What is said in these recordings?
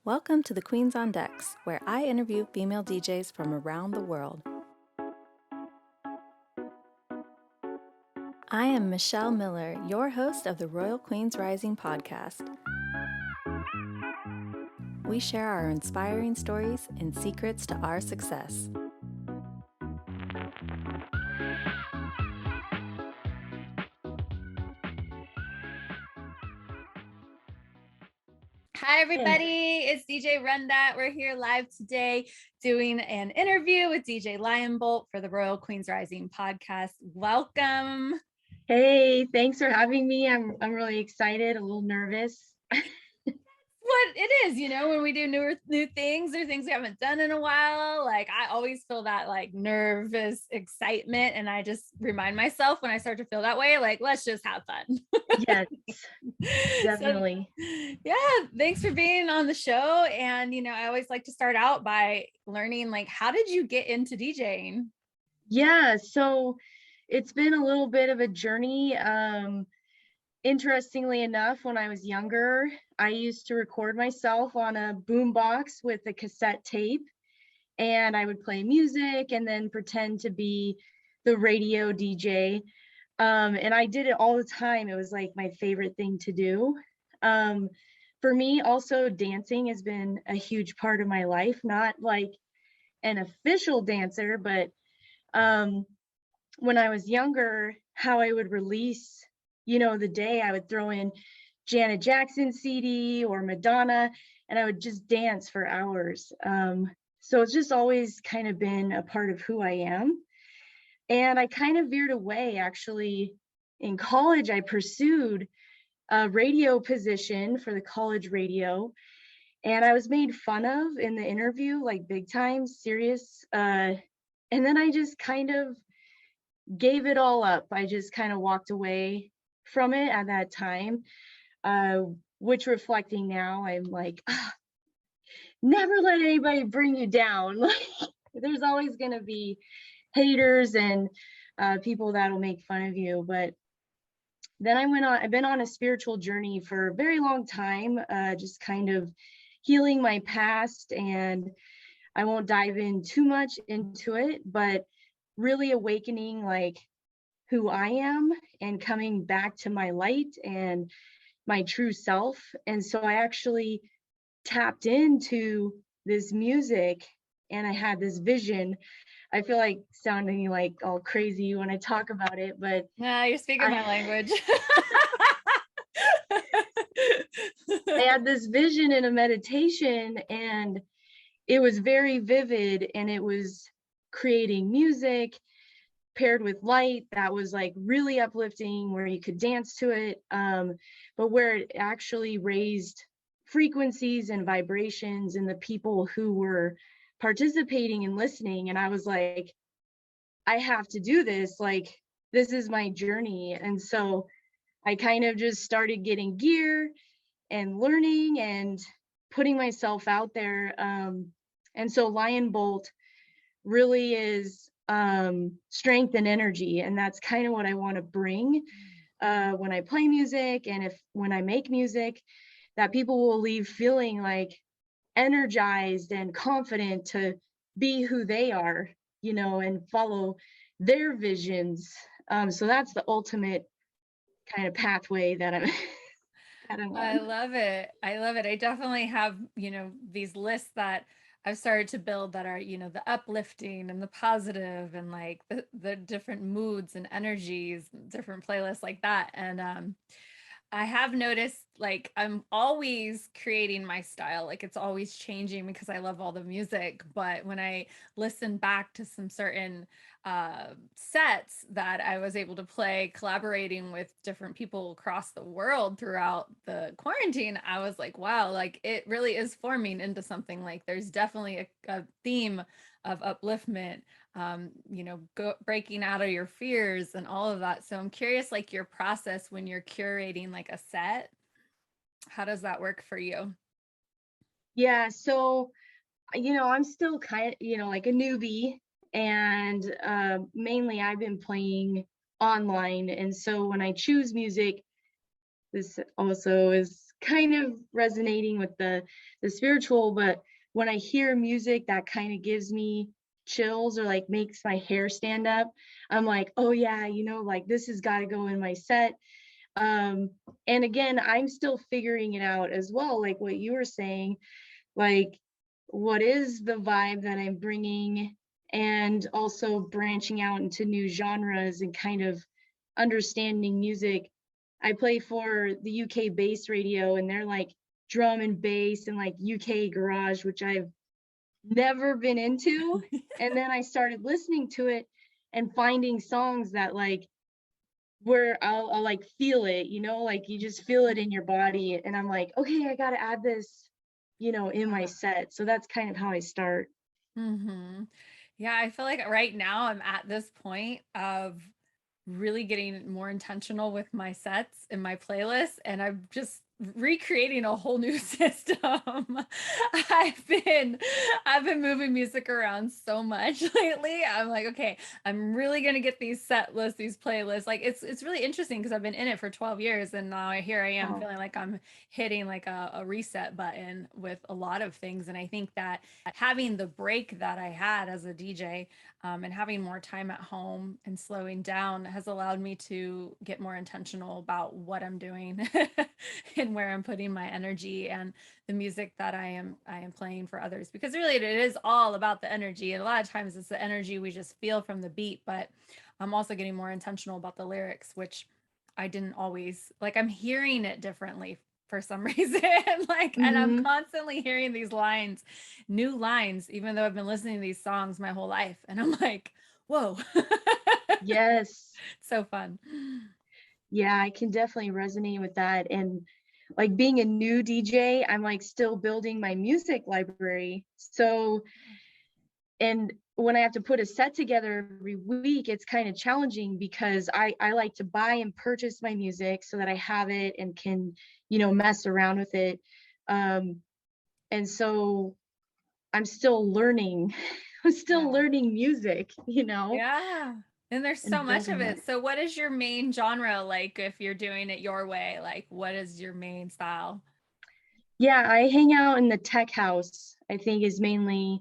Welcome to the Queens on Decks, where I interview female DJs from around the world. I am Michelle Miller, your host of the Royal Queens Rising podcast. We share our inspiring stories and secrets to our success. Hi, everybody. It's DJ RunDat. We're here live today doing an interview with DJ LionBolt for the Royal Queens Rising podcast. Welcome. Hey, thanks for having me. I'm really excited, a little nervous. What it is, you know, when we do new things or things we haven't done in a while, like I always feel that like nervous excitement, and I just remind myself when I start to feel that way, like let's just have fun. Yes, definitely. So, yeah, thanks for being on the show. And you know, I always like to start out by learning, like, how did you get into DJing? Yeah, so it's been a little bit of a journey. Interestingly enough, when I was younger, I used to record myself on a boombox with a cassette tape, and I would play music and then pretend to be the radio DJ. And I did it all the time. It was like my favorite thing to do. For me, also, dancing has been a huge part of my life, not like an official dancer, but when I was younger, how I would release, the day I would throw in Janet Jackson CD or Madonna, and I would just dance for hours. So it's just always kind of been a part of who I am. And I kind of veered away, actually. In college, I pursued a radio position for the college radio, and I was made fun of in the interview, like big time, serious. And then I just kind of gave it all up. I just kind of walked away from it at that time, which reflecting now, I'm like, never let anybody bring you down. There's always going to be haters and people that'll make fun of you. But then I've been on a spiritual journey for a very long time, just kind of healing my past, and I won't dive in too much into it, but really awakening like who I am and coming back to my light and my true self. And so I actually tapped into this music, and I had this vision. I feel like sounding like all crazy when I talk about it, but Nah, you're speaking my language. I had this vision in a meditation, and it was very vivid, and it was creating music paired with light that was like really uplifting, where you could dance to it, but where it actually raised frequencies and vibrations in the people who were participating and listening. And I was like, I have to do this, like this is my journey. And so I kind of just started getting gear and learning and putting myself out there. And so LionBolt really is strength and energy, and that's kind of what I want to bring when I play music, and when I make music, that people will leave feeling like energized and confident to be who they are, and follow their visions. So that's the ultimate kind of pathway that I'm I love it. I definitely have, these lists that I've started to build that are, the uplifting and the positive, and like the different moods and energies, different playlists like that. And I have noticed, like, I'm always creating my style. Like, it's always changing because I love all the music. But when I listen back to some certain sets that I was able to play, collaborating with different people across the world throughout the quarantine, I was like, wow, like it really is forming into something. Like, there's definitely a theme of upliftment, breaking out of your fears and all of that. So I'm curious, like your process when you're curating like a set, how does that work for you? Yeah, so I'm still kind of like a newbie, and mainly I've been playing online. And so when I choose music, this also is kind of resonating with the spiritual, but when I hear music that kind of gives me chills or like makes my hair stand up, I'm like, oh yeah, like this has got to go in my set. Um, and again, I'm still figuring it out as well, like what you were saying, like what is the vibe that I'm bringing, and also branching out into new genres and kind of understanding music. I play for the UK bass radio, and they're like drum and bass and like UK garage, which I've never been into. And then I started listening to it and finding songs that like where I'll like feel it, like you just feel it in your body. And I'm like, okay, I got to add this, in my set. So that's kind of how I start. Mm-hmm. Yeah, I feel like right now I'm at this point of really getting more intentional with my sets and my playlists, and I'm just recreating a whole new system. I've been I've been moving music around so much lately. I'm like, okay, I'm really gonna get these set lists, these playlists. Like it's really interesting because I've been in it for 12 years, and now here I am Oh, feeling like I'm hitting like a reset button with a lot of things. And I think that having the break that I had as a DJ, and having more time at home and slowing down has allowed me to get more intentional about what I'm doing and where I'm putting my energy and the music that I am playing for others, because really it is all about the energy, and a lot of times it's the energy we just feel from the beat. But I'm also getting more intentional about the lyrics, which I didn't always like. I'm hearing it differently for some reason. Like, and I'm hmm, constantly hearing these lines, new lines, even though I've been listening to these songs my whole life. And I'm like, whoa. yes. So fun. Yeah, I can definitely resonate with that. And like being a new DJ, I'm like still building my music library. So, and when I have to put a set together every week, it's kind of challenging because I like to buy and purchase my music so that I have it and can, mess around with it. Um, and so I'm still learning. I'm still Yeah. learning music, Yeah. And there's so and much of building it. it. So what is your main genre, like if you're doing it your way? Like what is your main style? Yeah, I hang out in the tech house, I think is mainly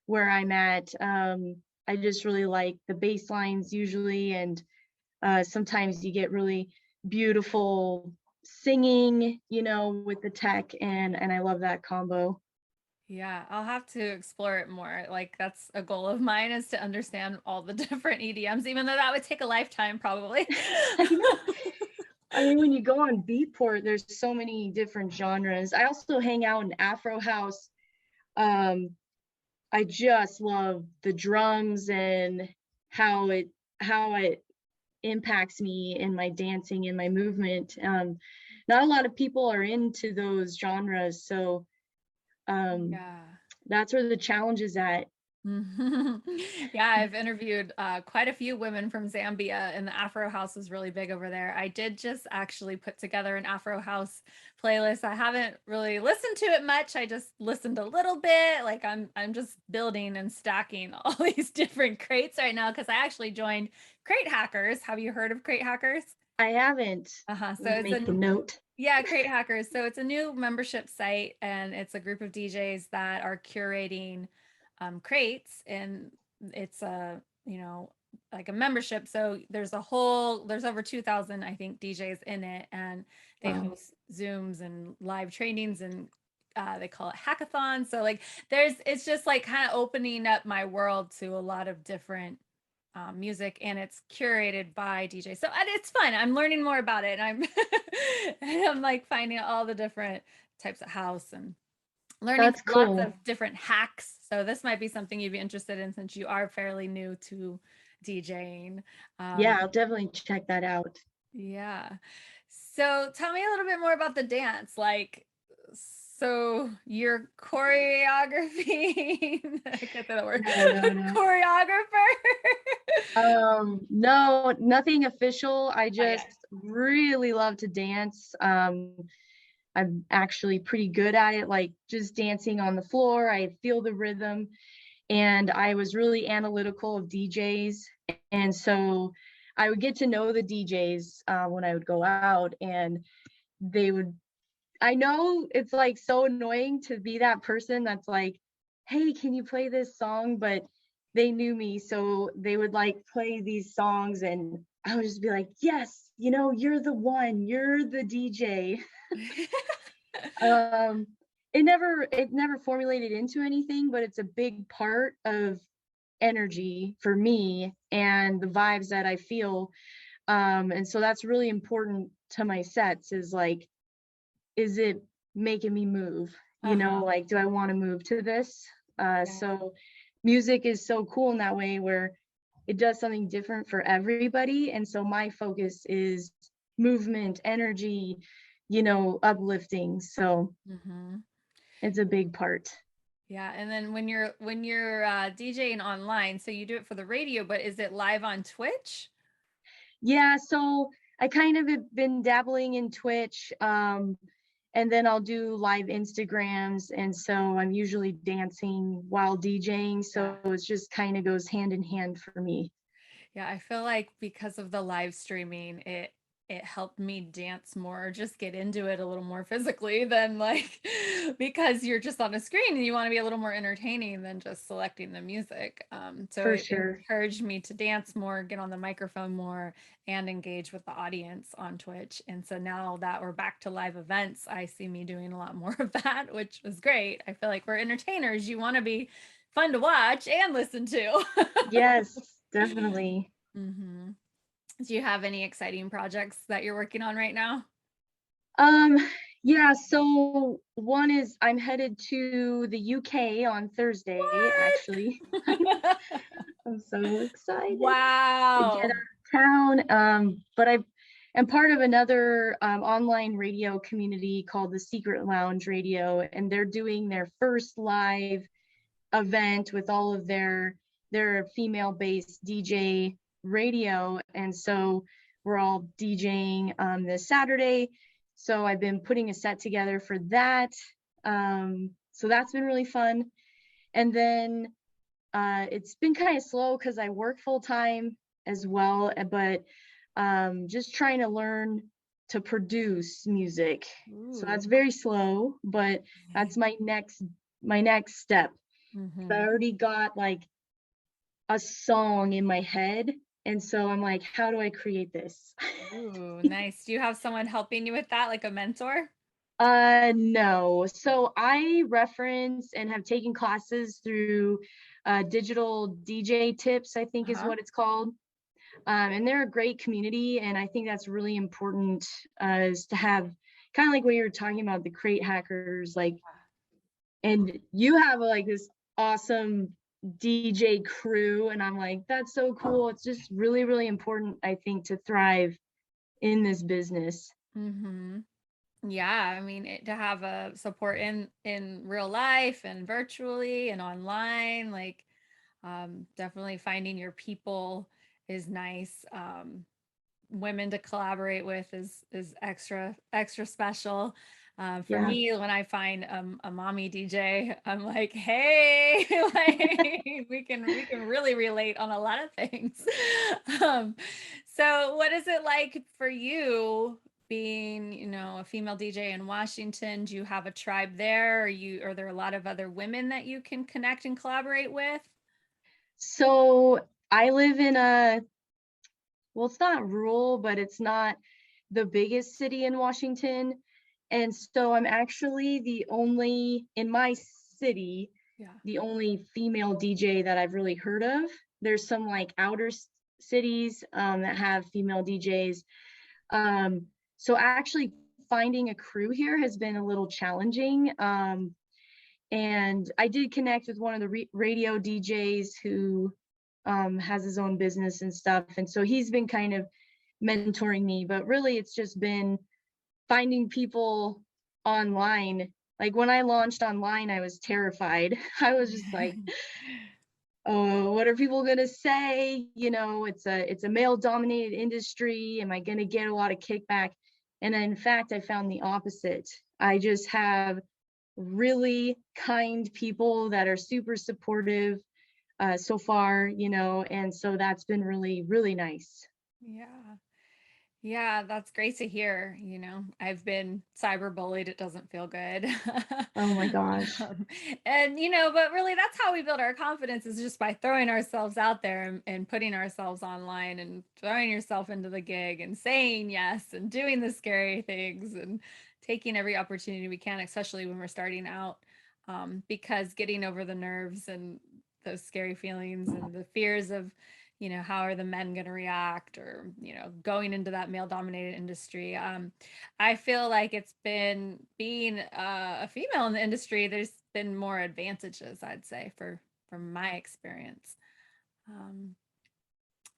where I'm at. I just really like the bass lines usually, and sometimes you get really beautiful singing, with the tech, and I love that combo. Yeah, I'll have to explore it more. Like that's a goal of mine, is to understand all the different EDMs, even though that would take a lifetime probably. I know. I mean, when you go on Beatport, there's so many different genres. I also hang out in Afro House. Um, I just love the drums and how it how it impacts me in my dancing and my movement. Not a lot of people are into those genres, so um, Yeah. that's where the challenge is at. Mhm. Yeah, I've interviewed quite a few women from Zambia, and the Afro House is really big over there. I did just actually put together an Afro House playlist. I haven't really listened to it much. I just listened a little bit. Like I'm just building and stacking all these different crates right now because I actually joined Crate Hackers. Have you heard of Crate Hackers? I haven't. Uh-huh. So Let me it's make a a note. yeah, Crate Hackers. So it's a new membership site, and it's a group of DJs that are curating crates, and it's a, like a membership. So there's over 2,000, I think, DJs in it, and they Wow, host Zooms and live trainings, and they call it hackathons. So like it's just like kind of opening up my world to a lot of different music, and it's curated by DJ. So and it's fun. I'm learning more about it. And I'm and I'm like finding all the different types of house and learning that's lots cool. of different hacks. So this might be something you'd be interested in since you are fairly new to DJing. Yeah, Um, I'll definitely check that out. yeah. So tell me a little bit more about the dance. Like, so you're choreography. I can't say that word. No, no, no. Choreographer. No, nothing official. I Oh yeah. just really love to dance. I'm actually pretty good at it, like just dancing on the floor. I feel the rhythm, and I was really analytical of DJs. And so I would get to know the DJs when I would go out, and they would I know it's like so annoying to be that person that's like, hey, can you play this song? But they knew me, so they would like play these songs, and I would just be like, yes, you're the one, you're the DJ. Um, it never formulated into anything, but it's a big part of energy for me and the vibes that I feel. And so that's really important to my sets is like, is it making me move? Uh-huh. Like, do I want to move to this? Yeah. So music is so cool in that way where it does something different for everybody. And so my focus is movement, energy, uplifting. So Hmm. it's a big part. Yeah. And then when you're DJing online, so you do it for the radio, but is it live on Twitch? Yeah, so I kind of have been dabbling in Twitch, and then I'll do live Instagrams, and so I'm usually dancing while DJing, Yeah. so it's just kind of goes hand in hand for me. Yeah, I feel like because of the live streaming, it helped me dance more, just get into it a little more physically than like because you're just on a screen and you want to be a little more entertaining than just selecting the music. So For it sure. encouraged me to dance more, get on the microphone more, and engage with the audience on Twitch. And so now that we're back to live events, I see me doing a lot more of that, which is great. I feel like we're entertainers. You want to be fun to watch and listen to. Yes, definitely. Hmm. Do you have any exciting projects that you're working on right now? Um, yeah, so one is I'm headed to the UK on Thursday, actually. What? I'm so excited to get out Wow. of town. But I am part of another online radio community called the Secret Lounge Radio, and they're doing their first live event with all of their female-based DJ radio, and so we're all DJing this Saturday. So I've been putting a set together for that. So that's been really fun. And then it's been kind of slow because I work full time as well, but just trying to learn to produce music. So Ooh. that's very slow, but that's my next step. I Hmm. already got like a song in my head, and so I'm like, how do I create this? Ooh, nice. Do you have someone helping you with that, like a mentor? No. So I reference and have taken classes through digital DJ tips, I think is Uh-huh. what it's called. And they're a great community, and I think that's really important is to have kind of like what you were talking about, the crate hackers, like, and you have like this awesome DJ crew, and I'm like, that's so cool. It's just really, really important, I think, to thrive in this business. Hmm. Yeah, I mean, to have a support in real life and virtually and online, like definitely finding your people is nice. Women to collaborate with is extra special. For Yeah. me, when I find a mommy DJ, I'm like, hey, like we can really relate on a lot of things. Um, so what is it like for you being, a female DJ in Washington? Do you have a tribe there? Are there a lot of other women that you can connect and collaborate with? So I live in well, it's not rural, but it's not the biggest city in Washington. And so I'm actually the only, in my city, Yeah. the only female DJ that I've really heard of. There's some like outer cities that have female DJs. So actually finding a crew here has been a little challenging. And I did connect with one of the radio DJs who has his own business and stuff. And so he's been kind of mentoring me, but really it's just been finding people online. Like when I launched online, I was terrified. I was just like, oh, what are people gonna say? It's a male dominated industry. Am I gonna get a lot of kickback? And in fact, I found the opposite. I just have really kind people that are super supportive so far, and so that's been really, really nice. Yeah. Yeah, that's great to hear. You know, I've been cyberbullied. It doesn't feel good. Oh my gosh. Um, and, you know, but really that's how we build our confidence is just by throwing ourselves out there and putting ourselves online and throwing yourself into the gig and saying yes and doing the scary things and taking every opportunity we can, especially when we're starting out. Because getting over the nerves and those scary feelings and the fears of, you know, how are the men going to react, or, you know, going into that male dominated industry. I feel like it's been being a female in the industry, there's been more advantages, I'd say, from my experience. Um,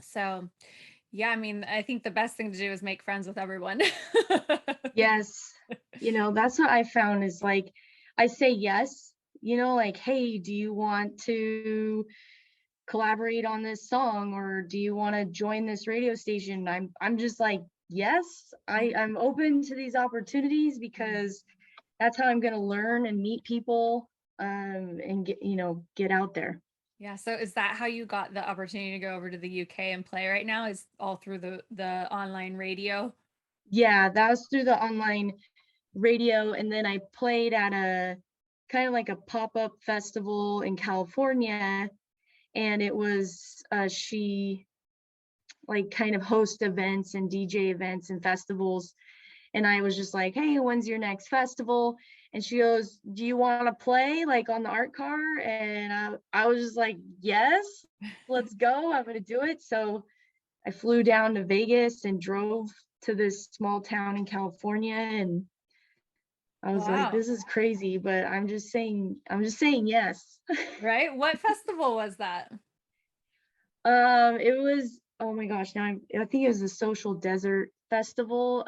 so yeah, I mean, I think the best thing to do is make friends with everyone. Yes. That's what I found is like I say yes, like, hey, do you want to collaborate on this song or do you want to join this radio station? I'm just like, yes, I'm open to these opportunities because that's how I'm going to learn and meet people and get out there. Yeah. So is that how you got the opportunity to go over to the UK and play right now? Is all through the online radio? Yeah, that was through the online radio, and then I played at a kind of like a pop-up festival in California, and it was she like kind of host events and DJ events and festivals. And I was just like, hey, when's your next festival? And she goes, do you want to play like on the art car? And I was just like, yes, let's go. I'm going to do it. So I flew down to Vegas and drove to this small town in California. And I was like, Wow. this is crazy, but I'm just saying yes. Right. What festival was that? It was, oh my gosh, I think it was the Social Desert Festival.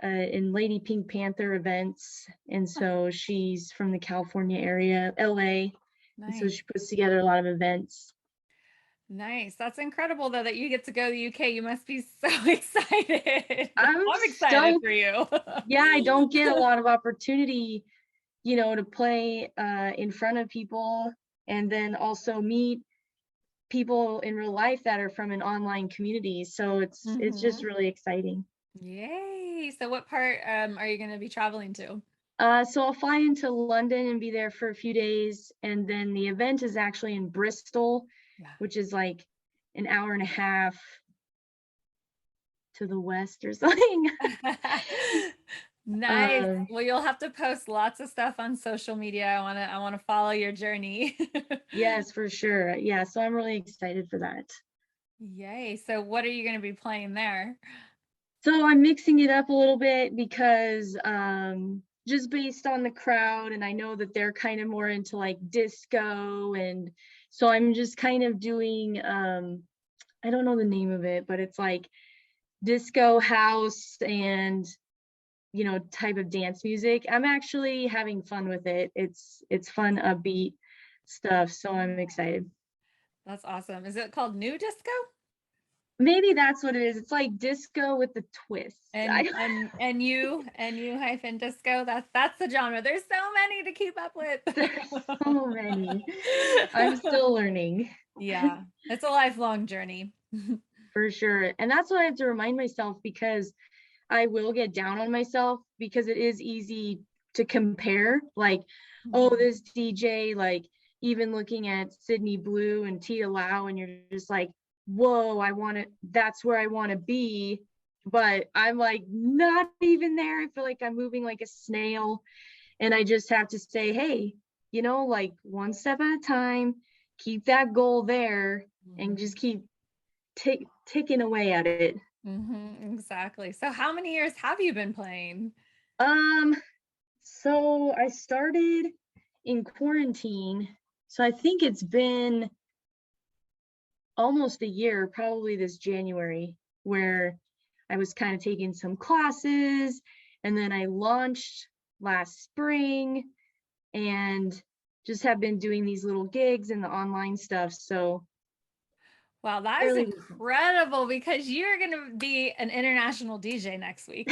In Lady Pink Panther events. And so she's from the California area, LA. And so Nice. she puts together a lot of events. Nice. That's incredible though that you get to go to the UK. You must be so excited. I'm I'm excited for stoked. you. Yeah, I don't get a lot of opportunity, to play in front of people and then also meet people in real life that are from an online community. So it's just Hmm. really exciting. Yay. So what part are you going to be traveling to? So I'll fly into London and be there for a few days, and then the event is actually in Bristol, Yeah. which is like an hour and a half to the west or something. Nice. um, Well, you'll have to post lots of stuff on social media. I want to follow your journey. yes, for sure. Yeah, so I'm really excited for that. Yay. So what are you going to be playing there? So I'm mixing it up a little bit because just based on the crowd, and I know that they're kind of more into like disco, and so I'm just kind of doing I don't know the name of it, but it's like disco house and type of dance music. I'm actually having fun with it. It's fun, upbeat stuff, so I'm excited. That's awesome. Is it called New Disco? Maybe that's what it is. It's like disco with the twist. And you hyphen disco. That's the genre. There's so many to keep up with. There's so many. I'm still learning. Yeah, it's a lifelong journey. For sure. And that's what I have to remind myself, because I will get down on myself because it is easy to compare, like, oh, Mhm. this DJ, like even looking at Sydney Blue and Tia Lau, and you're just like, whoa, that's where I want to be. But I'm like, not even there. I feel like I'm moving like a snail. And I just have to say, hey, like one step at a time, keep that goal there and just Mhm. keep ticking away at it. Mhm, exactly. So how many years have you been playing? Um, so I started in quarantine. So I think it's been almost a year, probably this January, where I was kind of taking some classes, and then I launched last spring and just have been doing these little gigs and the online stuff. So Wow, that is fairly recent. incredible because you're going to be an international DJ next week.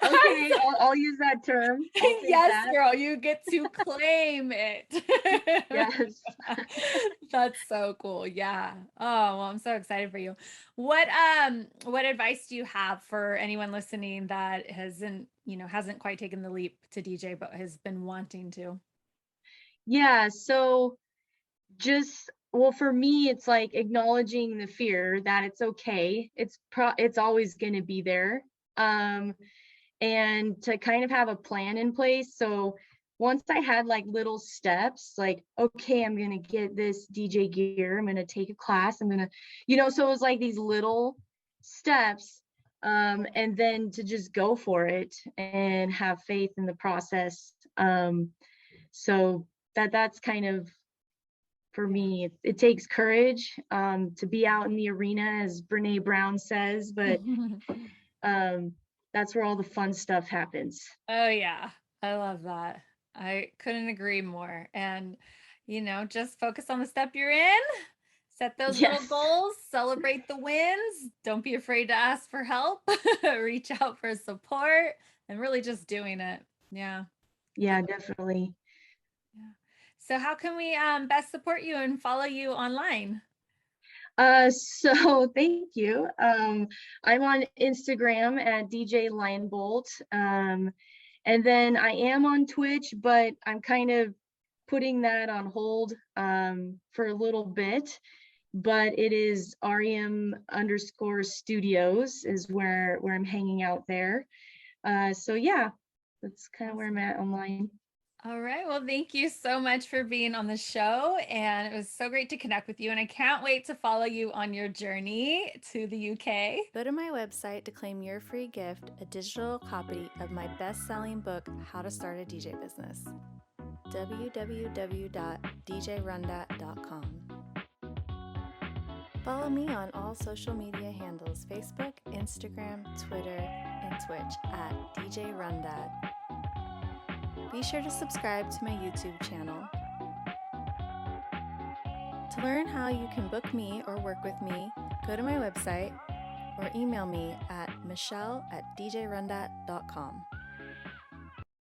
Okay, I'll use that term. I'll take Yes, that. girl, you get to claim it. Yes. That's so cool. Yeah. Oh, well, I'm so excited for you. What advice do you have for anyone listening that hasn't quite taken the leap to DJ but has been wanting to? Yeah, so just well, for me, it's like acknowledging the fear that it's okay. It's always gonna be there. Um, and to kind of have a plan in place. So once I had like little steps, like, okay, I'm gonna get this DJ gear, I'm gonna take a class, I'm gonna, so it was like these little steps. And then to just go for it and have faith in the process. So that's kind of for Yeah. me, it takes courage to be out in the arena, as Brene Brown says, but um, that's where all the fun stuff happens. Oh yeah. I love that. I couldn't agree more. And just focus on the step you're in. Set those little Yes. goals, celebrate the wins. Don't be afraid to ask for help. Reach out for support and really just doing it. Yeah. Yeah, definitely. Yeah. So how can we best support you and follow you online? So thank you. I'm on Instagram at DJ LionBolt. And then I am on Twitch, but I'm kind of putting that on hold for a little bit. But it is REM_studios is where I'm hanging out there. So yeah, that's kind of where I'm Awesome. at online. All right. Well, thank you so much for being on the show. And it was so great to connect with you. And I can't wait to follow you on your journey to the UK. Go to my website to claim your free gift, a digital copy of my best-selling book, How to Start a DJ Business. www.djrundat.com. Follow me on all social media handles: Facebook, Instagram, Twitter, and Twitch at DJ RunDat. Be sure to subscribe to my YouTube channel. To learn how you can book me or work with me, go to my website or email me at michelle@djrundat.com.